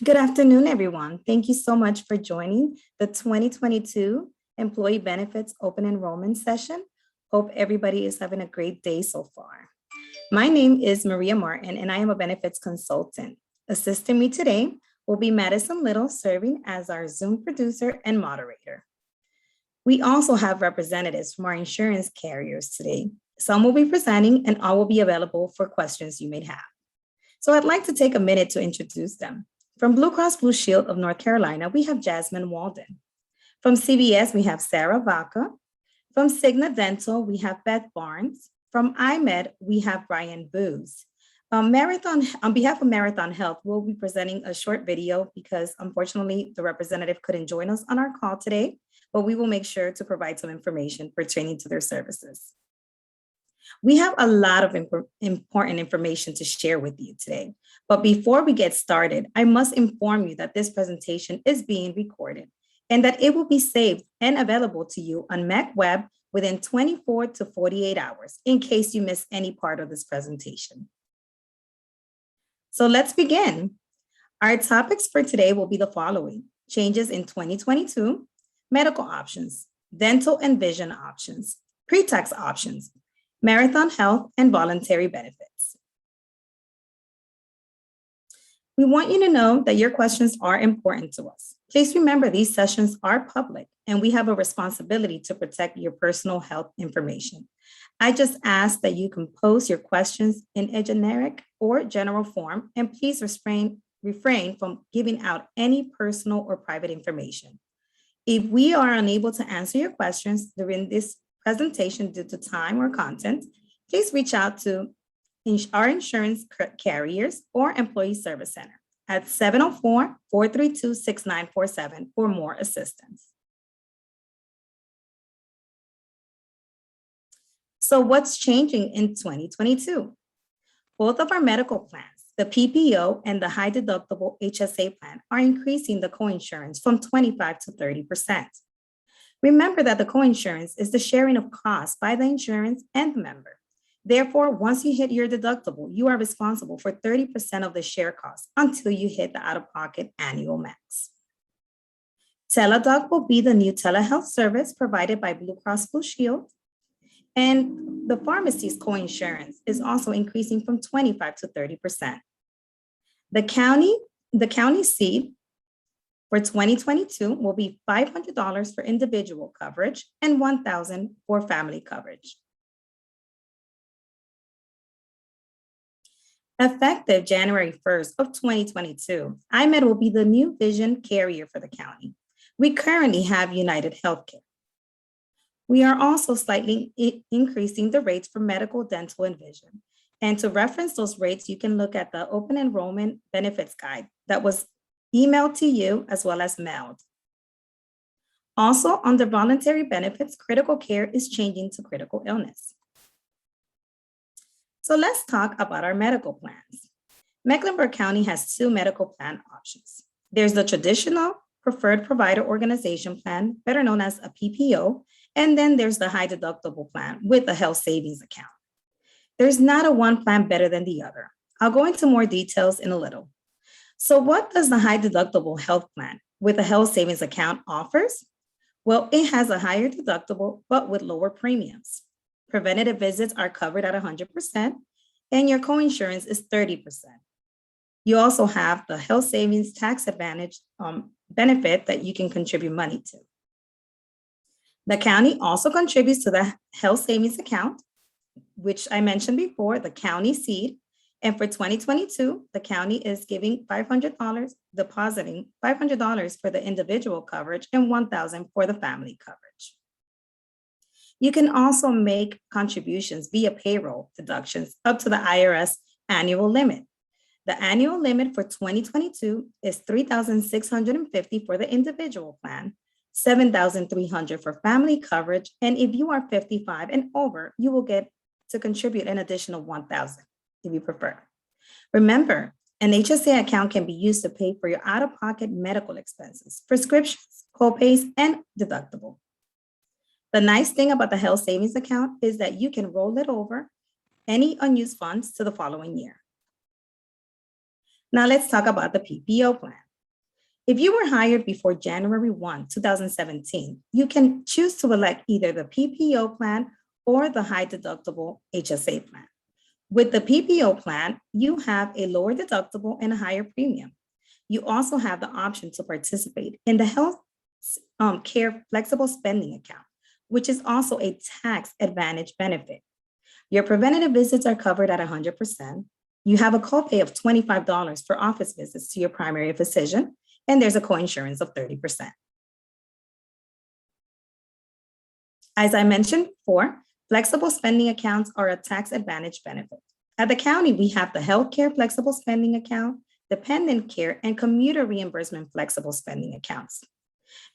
Good afternoon, everyone. Thank you so much for joining the 2022 Employee Benefits Open Enrollment Session. Hope everybody is having a great day so far. My name is Maria Martin, and I am a benefits consultant. Assisting me today will be Madison Little, serving as our Zoom producer and moderator. We also have representatives from our insurance carriers today. Some will be presenting, and all will be available for questions you may have. So I'd like to take a minute to introduce them. From Blue Cross Blue Shield of North Carolina, we have Jasmine Walden. From CVS, we have Sarah Vaca. From Cigna Dental, we have Beth Barnes. From IMED, we have Brian Booz. On behalf of Marathon Health, we'll be presenting a short video because unfortunately the representative couldn't join us on our call today, but we will make sure to provide some information pertaining to their services. We have a lot of important information to share with you today. But before we get started, I must inform you that this presentation is being recorded and that it will be saved and available to you on MacWeb within 24 to 48 hours in case you miss any part of this presentation. So let's begin. Our topics for today will be the following: changes in 2022, medical options, dental and vision options, pre-tax options, Marathon Health, and voluntary benefits. We want you to know that your questions are important to us. Please remember these sessions are public and we have a responsibility to protect your personal health information. I just ask that you compose your questions in a generic or general form, and please refrain from giving out any personal or private information. If we are unable to answer your questions during this presentation due to time or content, please reach out to our insurance carriers or Employee Service Center at 704-432-6947 for more assistance. So what's changing in 2022? Both of our medical plans, the PPO and the high deductible HSA plan, are increasing the coinsurance from 25 to 30%. Remember that the coinsurance is the sharing of costs by the insurance and the member. Therefore, once you hit your deductible, you are responsible for 30% of the share costs until you hit the out-of-pocket annual max. Teledoc will be the new telehealth service provided by Blue Cross Blue Shield. And the pharmacy's coinsurance is also increasing from 25 to 30%. The county seat for 2022 will be $500 for individual coverage and $1,000 for family coverage. Effective January 1st of 2022, IMED will be the new vision carrier for the county. We currently have United Healthcare. We are also slightly increasing the rates for medical, dental, and vision. And to reference those rates, you can look at the open enrollment benefits guide that was emailed to you as well as mailed. Also, under voluntary benefits, critical care is changing to critical illness. So let's talk about our medical plans. Mecklenburg County has two medical plan options. There's the traditional preferred provider organization plan, better known as a PPO, and then there's the high deductible plan with a health savings account. There's not a one plan better than the other. I'll go into more details in a little. So what does the high deductible health plan with a health savings account offers? Well, it has a higher deductible, but with lower premiums. Preventative visits are covered at 100%, and your coinsurance is 30%. You also have the health savings tax advantage benefit that you can contribute money to. The county also contributes to the health savings account, which I mentioned before, the county seed. And for 2022, the county is giving $500, depositing $500 for the individual coverage and $1,000 for the family coverage. You can also make contributions via payroll deductions up to the IRS annual limit. The annual limit for 2022 is $3,650 for the individual plan, $7,300 for family coverage, and if you are 55 and over, you will get to contribute an additional $1,000 if you prefer. Remember, an HSA account can be used to pay for your out-of-pocket medical expenses, prescriptions, copays, and deductible. The nice thing about the health savings account is that you can roll it over any unused funds to the following year. Now let's talk about the PPO plan. If you were hired before January 1, 2017, you can choose to elect either the PPO plan or the high deductible HSA plan. With the PPO plan, you have a lower deductible and a higher premium. You also have the option to participate in the health care flexible spending account, which is also a tax advantage benefit. Your preventative visits are covered at 100%. You have a copay of $25 for office visits to your primary physician, and there's a coinsurance of 30%. As I mentioned before, flexible spending accounts are a tax advantage benefit. At the county, we have the healthcare flexible spending account, dependent care, and commuter reimbursement flexible spending accounts.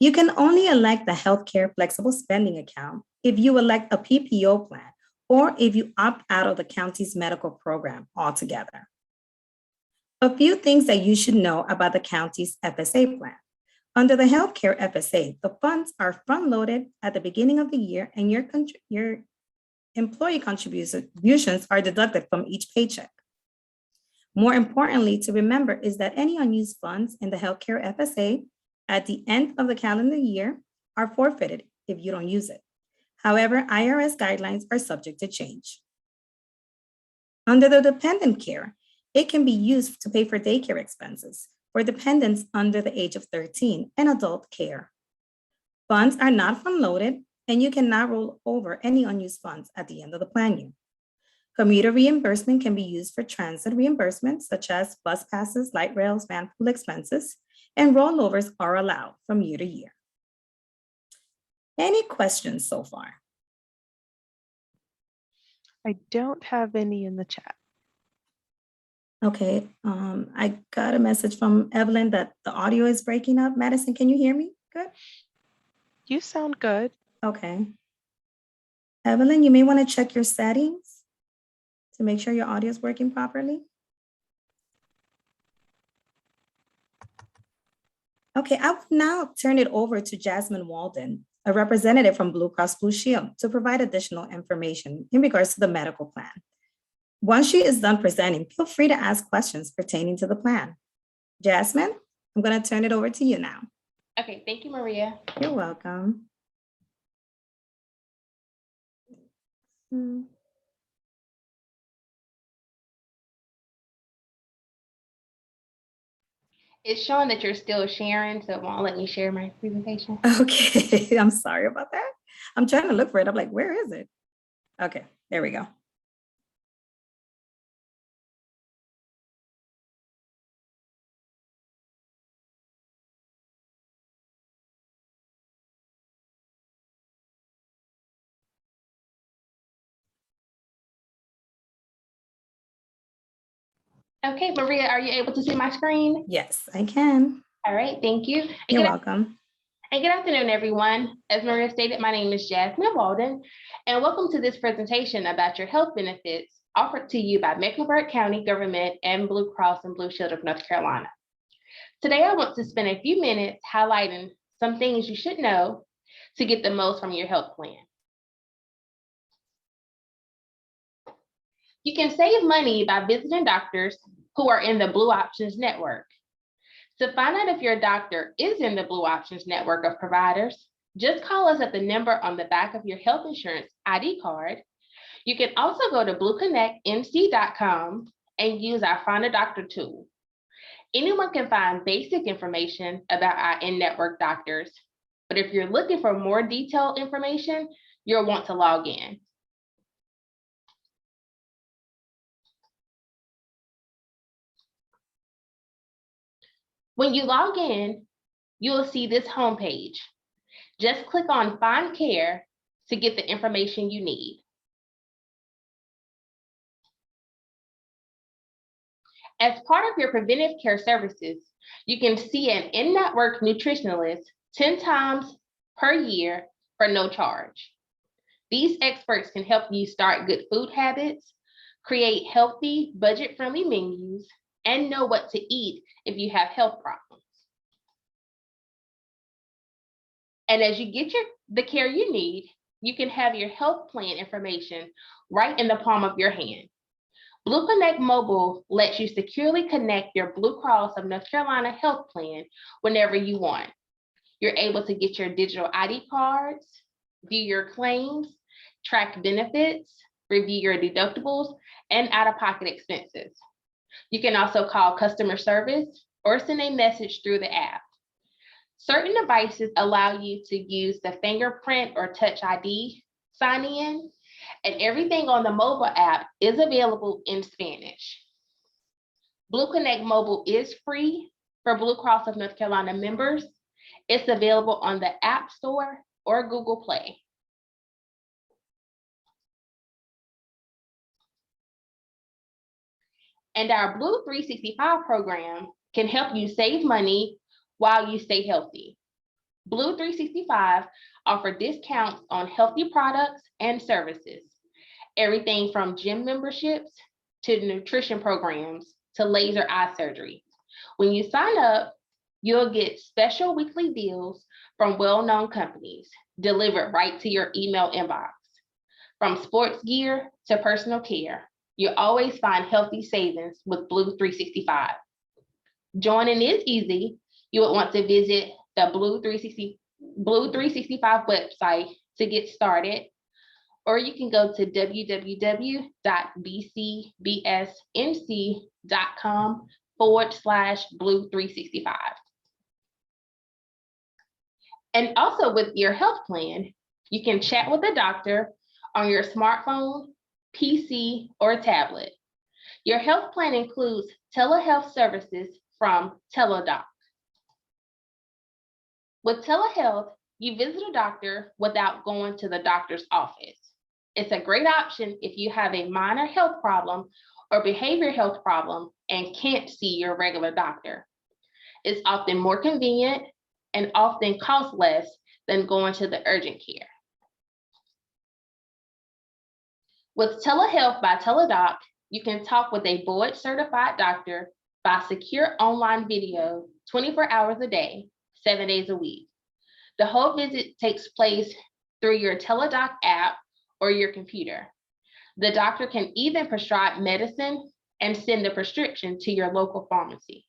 You can only elect the healthcare flexible spending account if you elect a PPO plan or if you opt out of the county's medical program altogether. A few things that you should know about the county's FSA plan. Under the healthcare FSA, the funds are front-loaded at the beginning of the year and your employee contributions are deducted from each paycheck. More importantly to remember is that any unused funds in the healthcare FSA at the end of the calendar year are forfeited if you don't use it. However, IRS guidelines are subject to change. Under the dependent care, it can be used to pay for daycare expenses for dependents under the age of 13 and adult care. Funds are not front-loaded, and you cannot roll over any unused funds at the end of the plan year. Commuter reimbursement can be used for transit reimbursements, such as bus passes, light rails, van pool expenses, and rollovers are allowed from year to year. Any questions so far? I don't have any in the chat. Okay, I got a message from Evelyn that the audio is breaking up. Madison, can you hear me? Good. You sound good. Okay. Evelyn, you may want to check your settings to make sure your audio is working properly. Okay, I will now turn it over to Jasmine Walden, a representative from Blue Cross Blue Shield, to provide additional information in regards to the medical plan. Once she is done presenting, feel free to ask questions pertaining to the plan. Jasmine, I'm going to turn it over to you now. Okay, thank you, Maria. You're welcome. It's showing that you're still sharing, so it won't let me share my presentation. Okay, I'm sorry about that. I'm trying to look for it. I'm like, where is it? Okay, there we go. Okay, Maria, are you able to see my screen? Yes, I can. All right, thank you. You're welcome. And good afternoon, everyone. As Maria stated, my name is Jasmine Walden, and welcome to this presentation about your health benefits offered to you by Mecklenburg County government and Blue Cross and Blue Shield of North Carolina. Today, I want to spend a few minutes highlighting some things you should know to get the most from your health plan. You can save money by visiting doctors who are in the Blue Options network. To find out if your doctor is in the Blue Options network of providers, just call us at the number on the back of your health insurance ID card. You can also go to blueconnectmc.com and use our Find a Doctor tool. Anyone can find basic information about our in-network doctors, but if you're looking for more detailed information, you'll want to log in. When you log in, you'll see this homepage. Just click on Find Care to get the information you need. As part of your preventive care services, you can see an in-network nutritionalist 10 times per year for no charge. These experts can help you start good food habits, create healthy, budget-friendly menus, and know what to eat if you have health problems. And as you get the care you need, you can have your health plan information right in the palm of your hand. Blue Connect Mobile lets you securely connect your Blue Cross of North Carolina health plan whenever you want. You're able to get your digital ID cards, view your claims, track benefits, review your deductibles, and out-of-pocket expenses. You can also call customer service or send a message through the app. Certain devices allow you to use the fingerprint or touch ID sign in, and everything on the mobile app is available in Spanish. Blue Connect Mobile is free for Blue Cross of North Carolina members. It's available on the App Store or Google Play. And our Blue 365 program can help you save money while you stay healthy. Blue 365 offers discounts on healthy products and services, everything from gym memberships to nutrition programs to laser eye surgery. When you sign up, you'll get special weekly deals from well-known companies delivered right to your email inbox. From sports gear to personal care, you'll always find healthy savings with Blue 365. Joining is easy. You would want to visit the Blue 365 website to get started, or you can go to www.bcbsnc.com/Blue365. And also with your health plan, you can chat with the doctor on your smartphone, PC, or tablet. Your health plan includes telehealth services from Teledoc. With telehealth, you visit a doctor without going to the doctor's office. It's a great option if you have a minor health problem or behavioral health problem and can't see your regular doctor. It's often more convenient and often costs less than going to the urgent care. With Telehealth by Teledoc, you can talk with a board-certified doctor by secure online video 24 hours a day, 7 days a week. The whole visit takes place through your Teledoc app or your computer. The doctor can even prescribe medicine and send the prescription to your local pharmacy.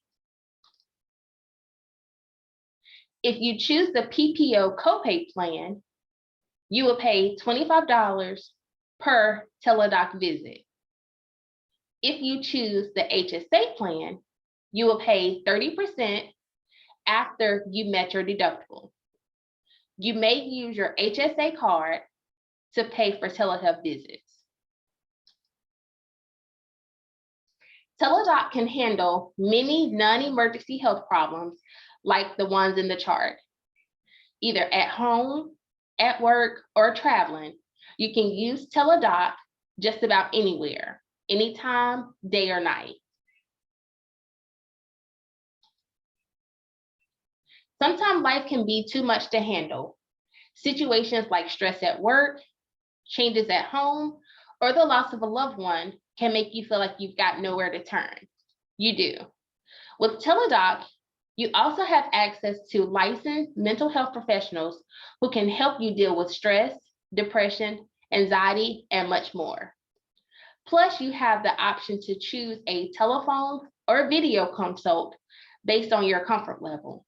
If you choose the PPO copay plan, you will pay $25 per Teledoc visit. If you choose the HSA plan, you will pay 30% after you met your deductible. You may use your HSA card to pay for telehealth visits. Teledoc can handle many non-emergency health problems like the ones in the chart. Either at home, at work, or traveling, you can use Teledoc just about anywhere, anytime, day or night. Sometimes life can be too much to handle. Situations like stress at work, changes at home, or the loss of a loved one can make you feel like you've got nowhere to turn. You do. With Teledoc, you also have access to licensed mental health professionals who can help you deal with stress, depression, anxiety, and much more. Plus, you have the option to choose a telephone or video consult based on your comfort level.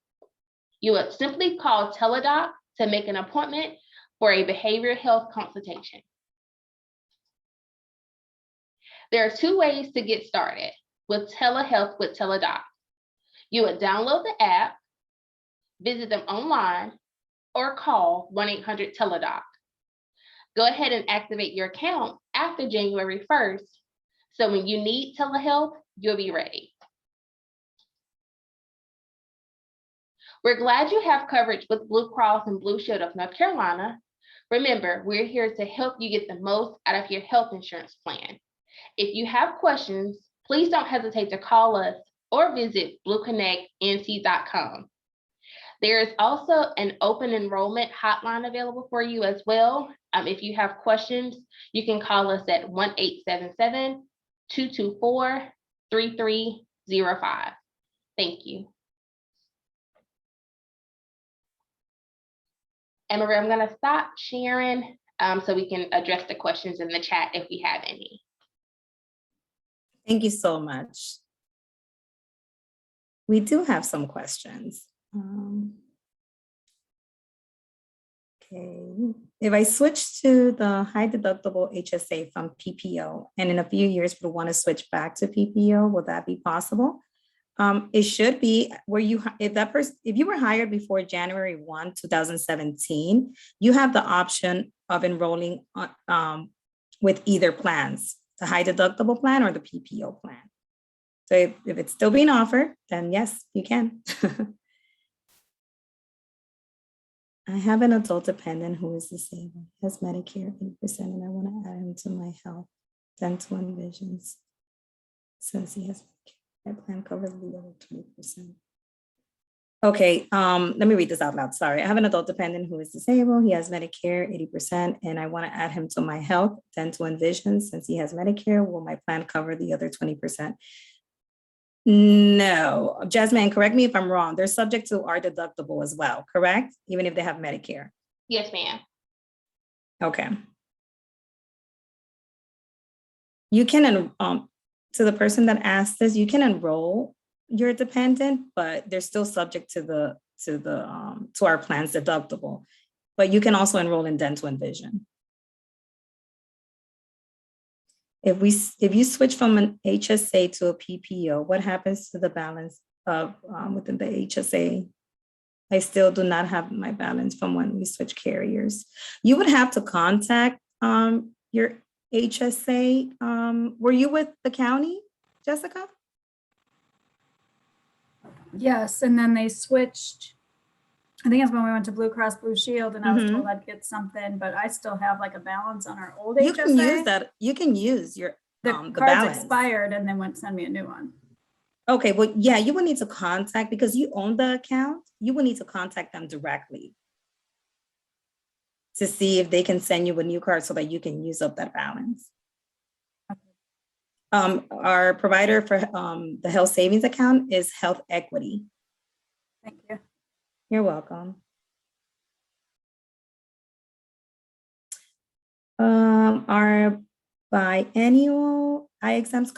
You would simply call Teledoc to make an appointment for a behavioral health consultation. There are 2 ways to get started with telehealth with Teledoc. You would download the app, visit them online, or call 1-800-TELEDOC. Go ahead and activate your account after January 1st, so when you need telehealth, you'll be ready. We're glad you have coverage with Blue Cross and Blue Shield of North Carolina. Remember, we're here to help you get the most out of your health insurance plan. If you have questions, please don't hesitate to call us or visit blueconnectnc.com. There is also an open enrollment hotline available for you as well. If you have questions, you can call us at 1-877-224-3305. Thank you. And Maria, I'm going to stop sharing so we can address the questions in the chat if we have any. Thank you so much. We do have some questions. Okay, if I switch to the high deductible HSA from PPO, and in a few years we want to switch back to PPO, will that be possible? It should be where you, if you were hired before January 1, 2017, you have the option of enrolling with either plans, the high deductible plan or the PPO plan. So if it's still being offered, then yes, you can. I have an adult dependent who is disabled, has Medicare 8%, and I want to add him to my health, dental, and visions. Since he has Medicare, my plan covers the other 20%. Okay, let me read this out loud. Sorry. I have an adult dependent who is disabled. He has Medicare 80%, and I want to add him to my health, dental, and vision. Since he has Medicare, will my plan cover the other 20%? No, Jasmine, correct me if I'm wrong. They're subject to our deductible as well, correct? Even if they have Medicare. Yes, ma'am. Okay. You can, to the person that asked this, you can enroll your dependent, but they're still subject to our plan's deductible. But you can also enroll in dental and vision. If you switch from an HSA to a PPO, what happens to the balance of within the HSA? I still do not have my balance from when we switch carriers. You would have to contact your HSA. Were you with the county, Jessica? Yes, and then they switched. I think it's when we went to Blue Cross Blue Shield, and I was told I'd get something, but I still have like a balance on our old You HSA. can use that. You can use your The the card's balance. expired, and they went to send me a new one. Okay, well, yeah, you would need to contact, because you own the account, you would need to contact them directly to see if they can send you a new card so that you can use up that balance. Our provider for the health savings account is Health Equity. Thank you. You're welcome. Our biannual eye exams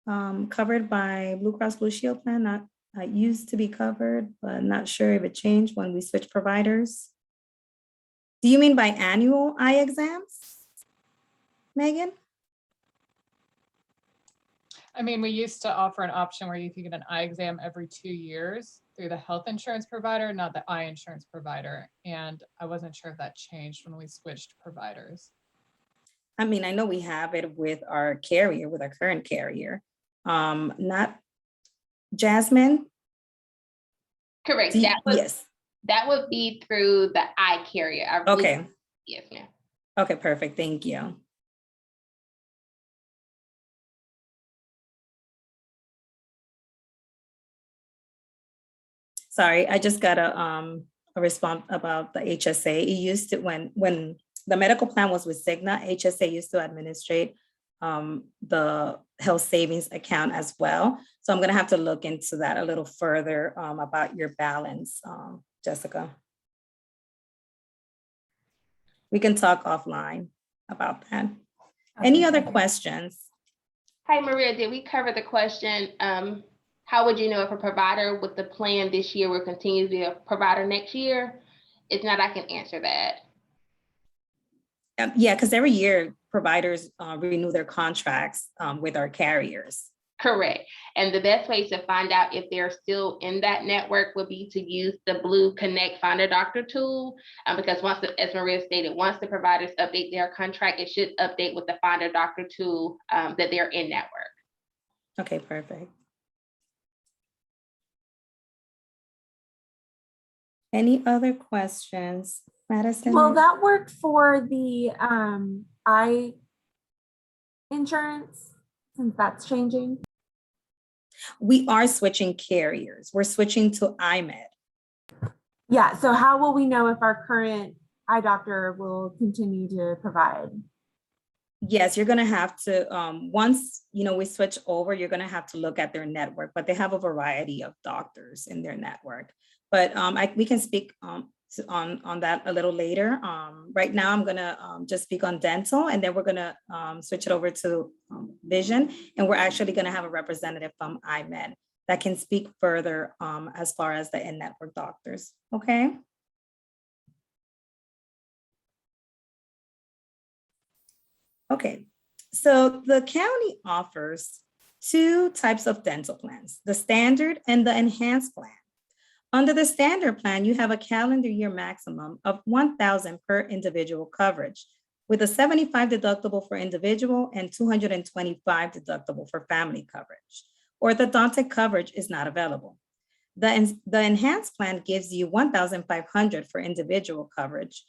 covered by Blue Cross Blue Shield plan, not used to be covered, but not sure if it changed when we switched providers. Do you mean biannual eye exams, Megan? I mean, we used to offer an option where you could get an eye exam every 2 years through the health insurance provider, not the eye insurance provider. And I wasn't sure if that changed when we switched providers. I mean, I know we have it with our carrier, with our current carrier. Not Jasmine? Correct. Yes. That would be through the eye carrier. I believe. Okay. Yes, ma'am. Okay, perfect. Thank you. Sorry, I just got a response about the HSA. It used to, when the medical plan was with Cigna, HSA used to administrate the health savings account as well. So I'm gonna have to look into that a little further about your balance, Jessica. We can talk offline about that. Any other questions? Hi, Maria. Did we cover the question? How would you know if a provider with the plan this year will continue to be a provider next year? If not, I can answer that. Yeah, because every year providers renew their contracts with our carriers. Correct. And the best way to find out if they're still in that network would be to use the Blue Connect Find a Doctor tool, because as Maria stated, once the providers update their contract, it should update with the Find a Doctor tool that they're in network. Okay, perfect. Any other questions, Madison? Will that work for the eye insurance, since that's changing? We are switching carriers. We're switching to iMed. Yeah, so how will we know if our current eye doctor will continue to provide? Yes, you're gonna have to, once we switch over, you're gonna have to look at their network, but they have a variety of doctors in their network. But we can speak on that a little later. Right now, I'm gonna just speak on dental, and then we're gonna switch it over to vision, and we're actually gonna have a representative from IMED that can speak further as far as the in-network doctors. Okay. Okay, so the county offers two types of dental plans, the standard and the enhanced plan. Under the standard plan, you have a calendar year maximum of $1,000 per individual coverage, with a $75 deductible for individual and $225 deductible for family coverage. Orthodontic coverage is not available. The enhanced plan gives you $1,500 for individual coverage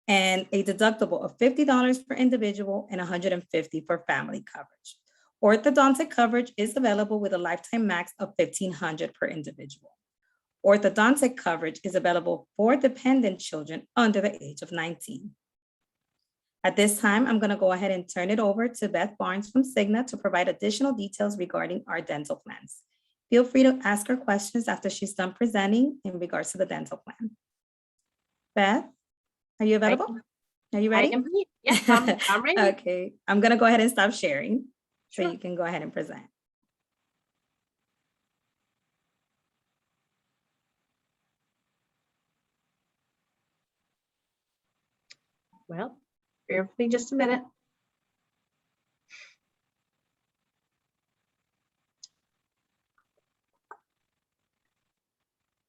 and a deductible of $50 for individual and $150 for family coverage. Orthodontic coverage is available with a lifetime max of $1,500 per individual. Orthodontic coverage is available for dependent children under the age of 19. At this time, I'm going to go ahead and turn it over to Beth Barnes from Cigna to provide additional details regarding our dental plans. Feel free to ask her questions after she's done presenting in regards to the dental plan. Beth, are you available? Are you ready? Yes, I'm ready. Okay, I'm going to go ahead and stop sharing so Sure. you can go ahead and present. Well, bear with me just a minute.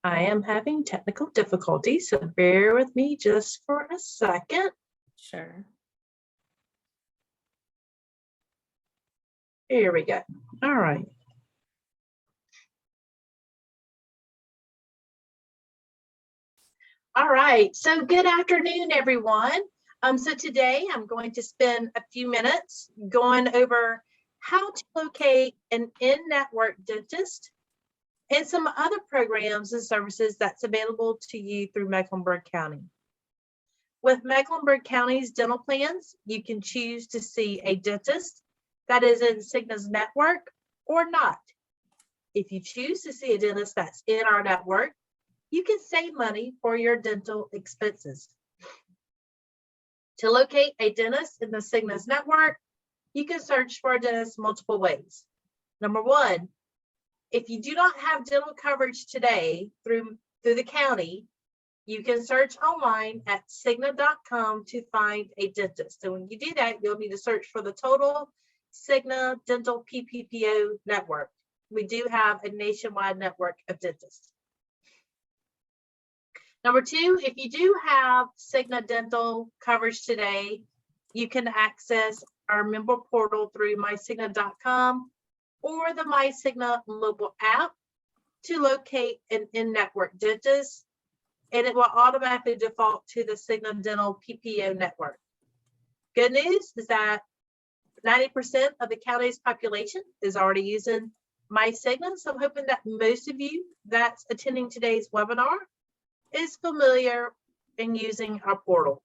I am having technical difficulties, so bear with me just for a second. Sure. Here we go. All right. All right, so good afternoon, everyone. So today I'm going to spend a few minutes going over how to locate an in-network dentist and some other programs and services that's available to you through Mecklenburg County. With Mecklenburg County's dental plans, you can choose to see a dentist that is in Cigna's network or not. If you choose to see a dentist that's in our network, you can save money for your dental expenses. To locate a dentist in the Cigna's network, you can search for a dentist multiple ways. Number one, if you do not have dental coverage today through the county, you can search online at Cigna.com to find a dentist. So when you do that, you'll need to search for the total Cigna Dental PPPO network. We do have a nationwide network of dentists. Number two, if you do have Cigna dental coverage today, you can access our member portal through mycigna.com or the MyCigna mobile app to locate an in-network dentist, and it will automatically default to the Cigna Dental PPO network. Good news is that 90% of the county's population is already using MyCigna, so I'm hoping that most of you that's attending today's webinar is familiar in using our portal.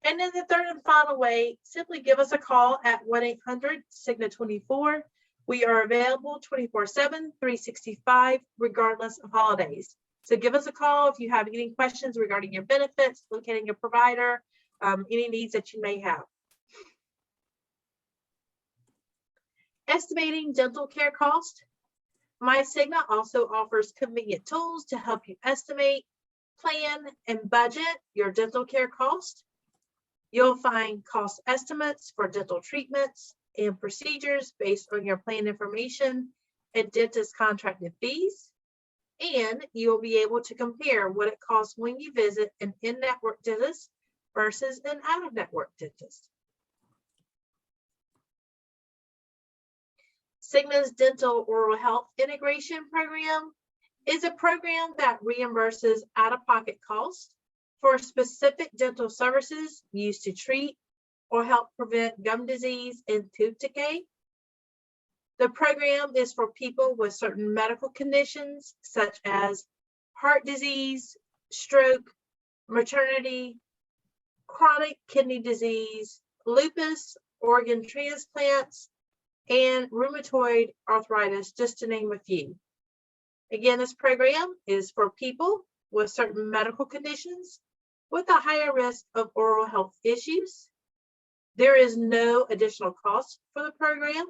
And then the third and final way, simply give us a call at 1-800-CIGNA24. We are available 24/7, 365, regardless of holidays. So give us a call if you have any questions regarding your benefits, locating your provider, any needs that you may have. Estimating dental care cost. MyCigna also offers convenient tools to help you estimate, plan, and budget your dental care cost. You'll find cost estimates for dental treatments and procedures based on your plan information and dentist contracted fees. And you'll be able to compare what it costs when you visit an in-network dentist versus an out-of-network dentist. Cigna's Dental Oral Health Integration Program is a program that reimburses out-of-pocket costs for specific dental services used to treat or help prevent gum disease and tooth decay. The program is for people with certain medical conditions such as heart disease, stroke, maternity, chronic kidney disease, lupus, organ transplants, and rheumatoid arthritis, just to name a few. Again, this program is for people with certain medical conditions with a higher risk of oral health issues. There is no additional cost for the program.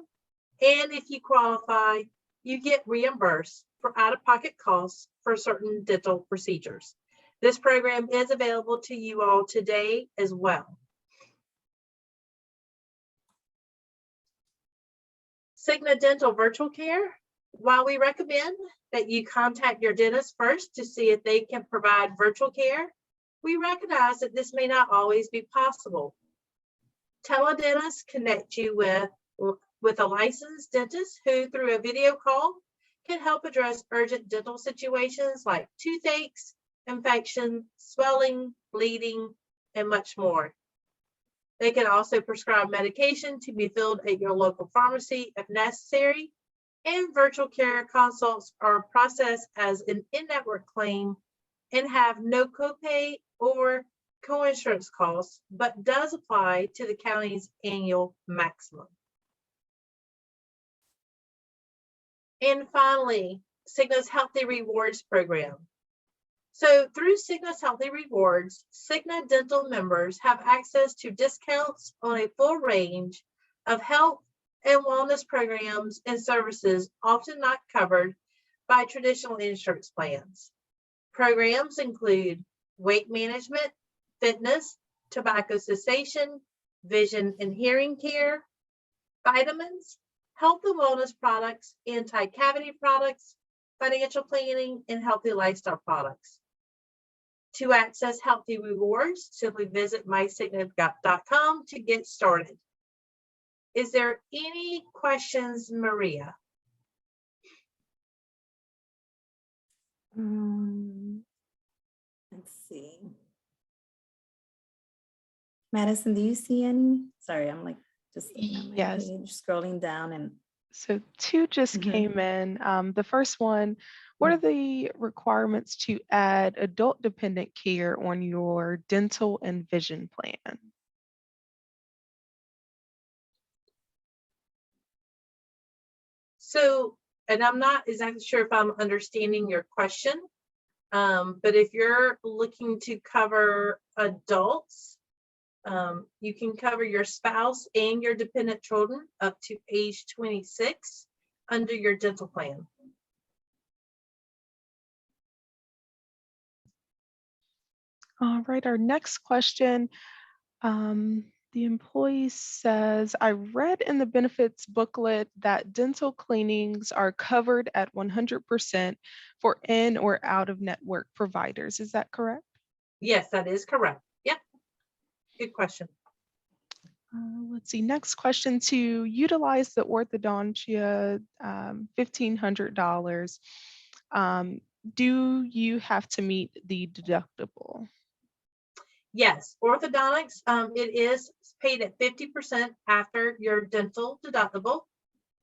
And if you qualify, you get reimbursed for out-of-pocket costs for certain dental procedures. This program is available to you all today as well. Cigna Dental Virtual Care. While we recommend that you contact your dentist first to see if they can provide virtual care, we recognize that this may not always be possible. Teledentists connect you with a licensed dentist who, through a video call, can help address urgent dental situations like toothaches, infection, swelling, bleeding, and much more. They can also prescribe medication to be filled at your local pharmacy if necessary, and virtual care consults are processed as an in-network claim and have no copay or coinsurance costs, but does apply to the county's annual maximum. And finally, Cigna's Healthy Rewards program. So through Cigna's Healthy Rewards, Cigna dental members have access to discounts on a full range of health and wellness programs and services often not covered by traditional insurance plans. Programs include weight management, fitness, tobacco cessation, vision and hearing care, vitamins, health and wellness products, anti-cavity products, financial planning, and healthy lifestyle products. To access Healthy Rewards, simply visit mycigna.com to get started. Is there any questions, Maria? Let's see. Madison, do you see any? Sorry, I'm like just looking at my Yes. page, scrolling down and So 2 just Mhm. came in. The first one, what are the requirements to add adult dependent care on your dental and vision plan? So, and I'm not exactly sure if I'm understanding your question, but if you're looking to cover adults, you can cover your spouse and your dependent children up to age 26 under your dental plan. All right, our next question. The employee says, I read in the benefits booklet that dental cleanings are covered at 100% for in or out of network providers. Is that correct? Yes, that is correct. Yep. Good question. Let's see, next question. To utilize the orthodontia $1,500, do you have to meet the deductible? Yes, orthodontics, it is paid at 50% after your dental deductible,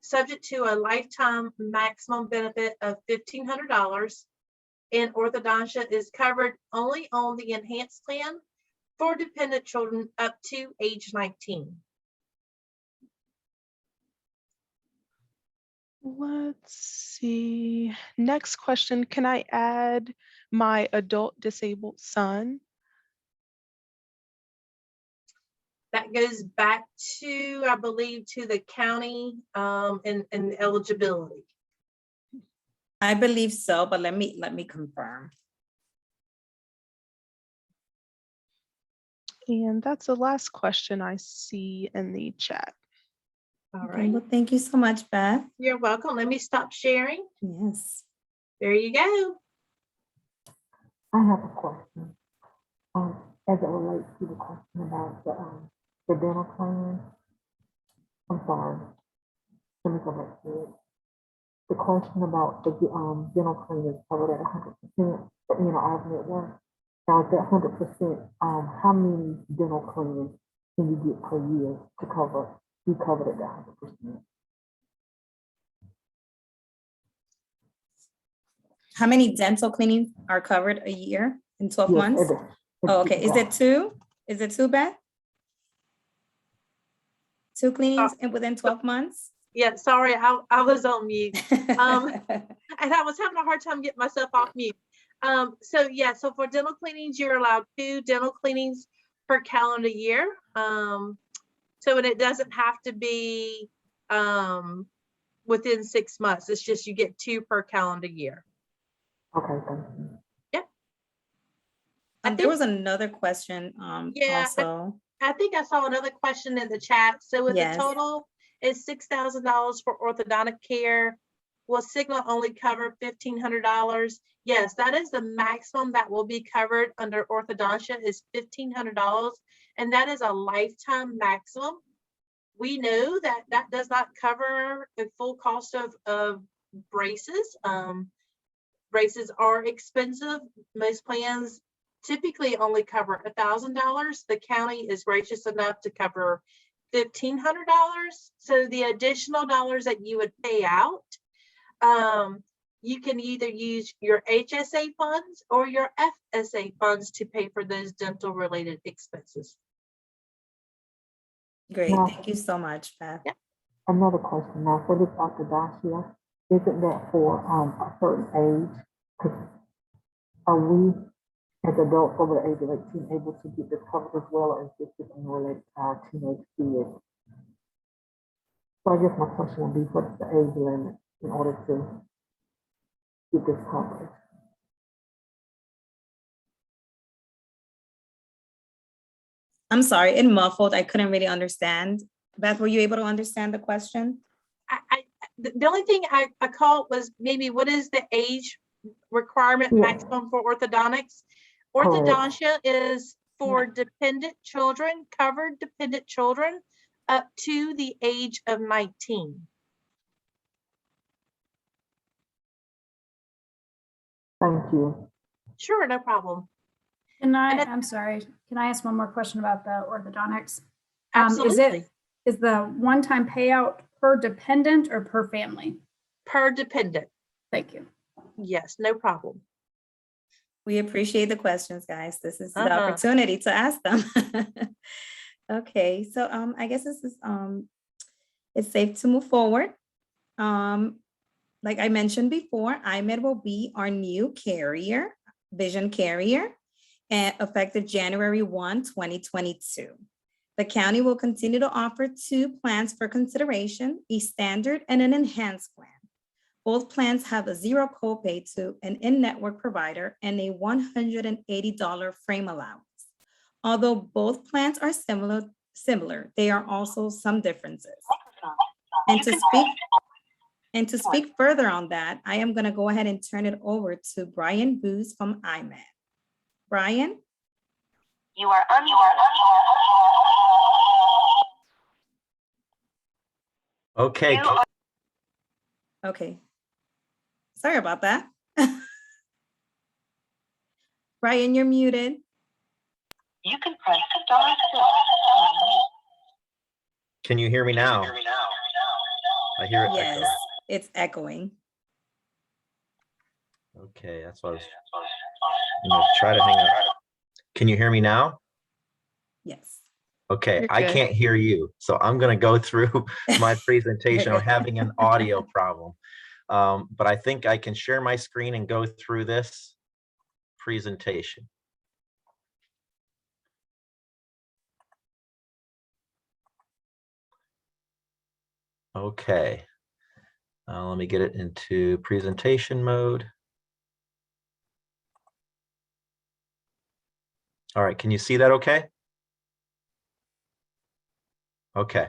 subject to a lifetime maximum benefit of $1,500. And orthodontia is covered only on the enhanced plan for dependent children up to age 19. Let's see. Next question. Can I add my adult disabled son? That goes back to, I believe, to the county and eligibility. I believe so, but let me confirm. And that's the last question I see in the chat. All Okay, right. well, thank you so much, Beth. You're welcome. Let me stop sharing. Yes. There you go. I have a question. As it relates to the question about the dental plan. I'm sorry. Let me go back to it. The question about the dental plan is covered at 100%, but off network. Now, at that 100%, how many dental cleanings can you get per year to be covered at that 100%? How many dental cleanings are covered a year in 12 Yes, months? Oh, okay. Is it 2? Is it 2, Beth? 2 cleanings within 12 months? Yeah, sorry, I was on mute. And I was having a hard time getting myself off mute. So for dental cleanings, you're allowed 2 dental cleanings per calendar year. And it doesn't have to be within 6 months. It's just you get 2 per calendar year. Okay, thank you. There was another question Yeah, also. I think I saw another question in the chat. So with Yes. the total is $6,000 for orthodontic care, will Cigna only cover $1,500? Yes, that is the maximum that will be covered under orthodontia is $1,500, and that is a lifetime maximum. We know that that does not cover the full cost of braces. Braces are expensive. Most plans typically only cover $1,000. The county is gracious enough to cover $1,500. So the additional dollars that you would pay out, you can either use your HSA funds or your FSA funds to pay for those dental related expenses. Great, Now- thank you so much, Beth. Yeah. Another question now, for this orthodontia, isn't that for a certain age? 'Cause are we, as adults over the age of 18, able to get this covered as well, or is this just related to our teenage kids? So I guess my question would be, what's the age limit in order to get this coverage? I'm sorry, it muffled. I couldn't really understand. Beth, were you able to understand the question? The only thing I caught was maybe what is the age requirement Yeah. maximum for orthodontics? Orthodontia is for dependent children, covered dependent children up to the age of 19. Thank you. Sure, no problem. I'm sorry, can I ask one more question about the orthodontics? Absolutely. Is the one-time payout per dependent or per family? Per dependent. Thank you. Yes, no problem. We appreciate the questions, guys. This is the Uh-huh. opportunity to ask them. Okay, so I guess this is it's safe to move forward. Like I mentioned before, IMED will be our new carrier, vision carrier, and effective January 1, 2022. The county will continue to offer 2 plans for consideration, a standard and an enhanced plan. Both plans have a 0 copay to an in-network provider and a $180 frame allowance. Although both plans are similar, there are also some differences. And to speak further on that, I am going to go ahead and turn it over to Brian Booz from IMED. Brian? You are Okay. Okay. Sorry about that. Brian, you're muted. You can press star 6. Can you hear me now? I hear it. Yes, echo. it's echoing. Okay, that's what I was. I'm gonna try to hang up. Can you hear me now? Yes. Okay, You're I good. can't hear you, so I'm going to go through my presentation. I'm having an audio problem, but I think I can share my screen and go through this presentation. Okay, let me get it into presentation mode. All right, can you see that okay? Okay,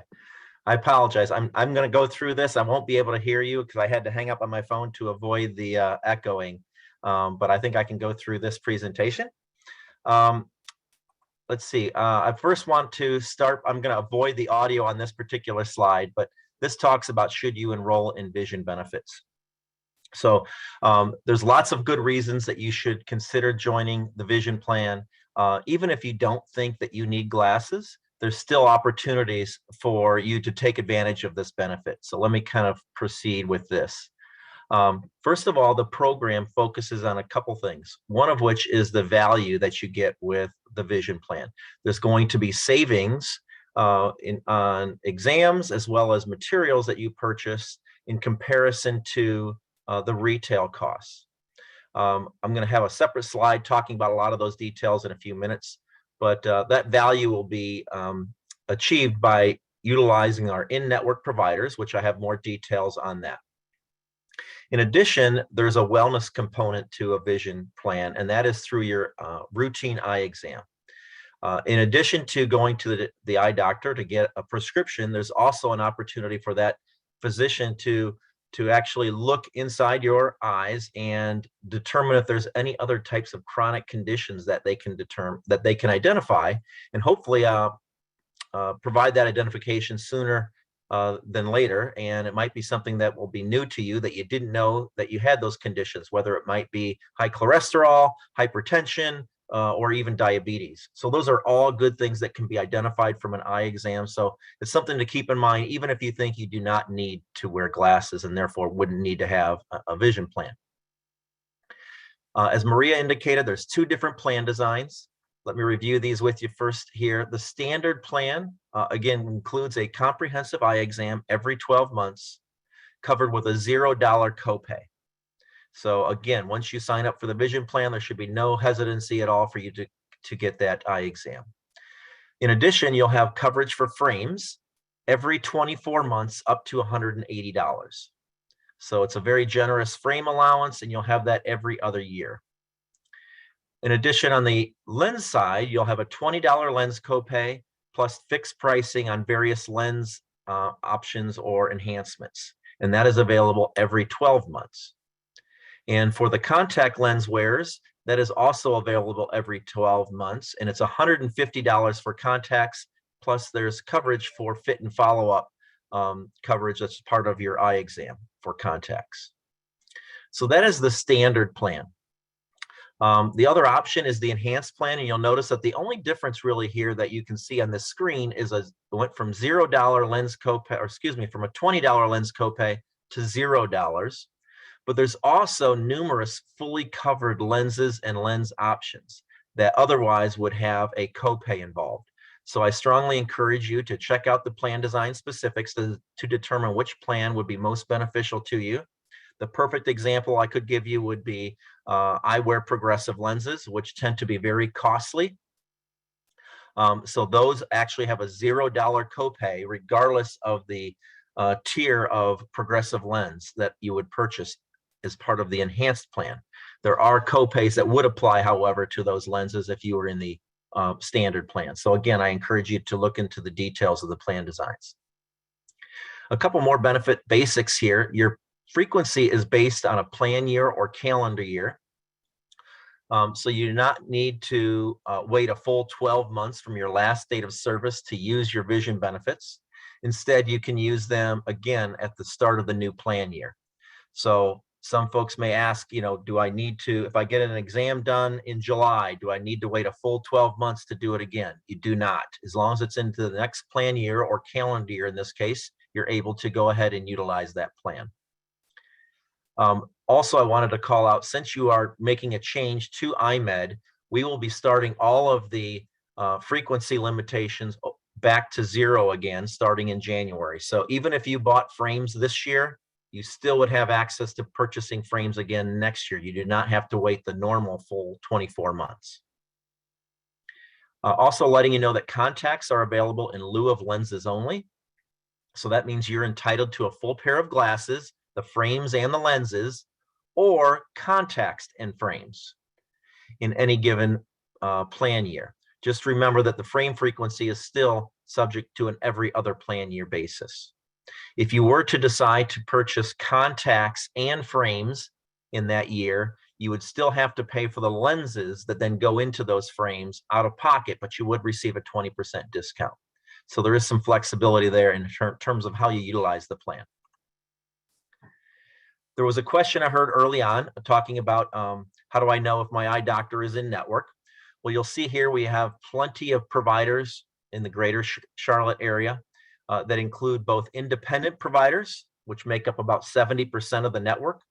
I apologize. I'm going to go through this. I won't be able to hear you because I had to hang up on my phone to avoid the echoing, but I think I can go through this presentation. Let's see. I first want to start. I'm going to avoid the audio on this particular slide, but this talks about should you enroll in vision benefits. So there's lots of good reasons that you should consider joining the vision plan. Even if you don't think that you need glasses, there's still opportunities for you to take advantage of this benefit. So let me kind of proceed with this. First of all, the program focuses on a couple things, one of which is the value that you get with the vision plan. There's going to be savings on exams as well as materials that you purchase in comparison to the retail costs. I'm going to have a separate slide talking about a lot of those details in a few minutes, but that value will be achieved by utilizing our in-network providers, which I have more details on that. In addition, there's a wellness component to a vision plan, and that is through your routine eye exam. In addition to going to the eye doctor to get a prescription, there's also an opportunity for that physician to actually look inside your eyes and determine if there's any other types of chronic conditions that they can identify, and hopefully provide that identification sooner than later. And it might be something that will be new to you that you didn't know that you had those conditions, whether it might be high cholesterol, hypertension, or even diabetes. So those are all good things that can be identified from an eye exam. So it's something to keep in mind, even if you think you do not need to wear glasses and therefore wouldn't need to have a vision plan. As Maria indicated, there's 2 different plan designs. Let me review these with you first here. The standard plan, again, includes a comprehensive eye exam every 12 months, covered with a $0 copay. So again, once you sign up for the vision plan, there should be no hesitancy at all for you to get that eye exam. In addition, you'll have coverage for frames every 24 months up to $180. So it's a very generous frame allowance, and you'll have that every other year. In addition, on the lens side, you'll have a $20 lens copay plus fixed pricing on various lens options or enhancements. And that is available every 12 months. And for the contact lens wearers, that is also available every 12 months. And it's $150 for contacts, plus there's coverage for fit and follow-up coverage that's part of your eye exam for contacts. So that is the standard plan. The other option is the enhanced plan, and you'll notice that the only difference really here that you can see on this screen is it went from $0 lens copay, or excuse me, from a $20 lens copay to $0. But there's also numerous fully covered lenses and lens options that otherwise would have a copay involved. So I strongly encourage you to check out the plan design specifics to determine which plan would be most beneficial to you. The perfect example I could give you would be I wear progressive lenses, which tend to be very costly. So those actually have a $0 copay regardless of the tier of progressive lens that you would purchase as part of the enhanced plan. There are copays that would apply, however, to those lenses if you were in the standard plan. So again, I encourage you to look into the details of the plan designs. A couple more benefit basics here. Your frequency is based on a plan year or calendar year. So you do not need to wait a full 12 months from your last date of service to use your vision benefits. Instead, you can use them again at the start of the new plan year. So some folks may ask, do I need to, if I get an exam done in July, do I need to wait a full 12 months to do it again? You do not. As long as it's into the next plan year or calendar year, in this case, you're able to go ahead and utilize that plan. Also, I wanted to call out, since you are making a change to iMed, we will be starting all of the frequency limitations back to 0 again, starting in January. So even if you bought frames this year, you still would have access to purchasing frames again next year. You do not have to wait the normal full 24 months. Also letting you know that contacts are available in lieu of lenses only. So that means you're entitled to a full pair of glasses, the frames and the lenses, or contacts and frames in any given plan year. Just remember that the frame frequency is still subject to an every other plan year basis. If you were to decide to purchase contacts and frames in that year, you would still have to pay for the lenses that then go into those frames out of pocket, but you would receive a 20% discount. So there is some flexibility there in terms of how you utilize the plan. There was a question I heard early on talking about how do I know if my eye doctor is in network? Well, you'll see here we have plenty of providers in the greater Charlotte area that include both independent providers, which make up about 70% of the network,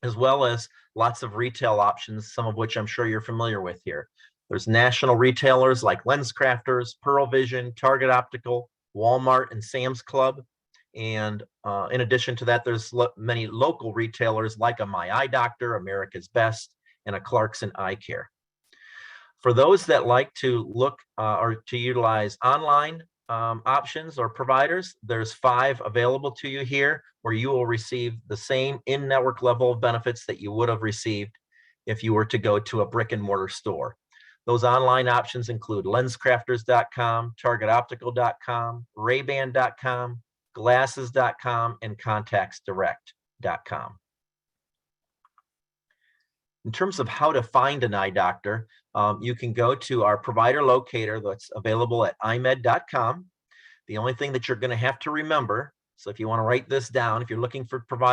as well as lots of retail options, some of which I'm sure you're familiar with here. There's national retailers like LensCrafters, Pearl Vision, Target Optical, Walmart, and Sam's Club. And in addition to that, there's many local retailers like a My Eye Doctor, America's Best, and a Clarkson Eye Care. For those that like to look or to utilize online options or providers, there's 5 available to you here where you will receive the same in-network level of benefits that you would have received if you were to go to a brick and mortar store. Those online options include lenscrafters.com, targetoptical.com, rayban.com, glasses.com, and contactsdirect.com. In terms of how to find an eye doctor, you can go to our provider locator that's available at eyemed.com. The only thing that you're going to have to remember, so if you want to write this down, if you're looking for providers,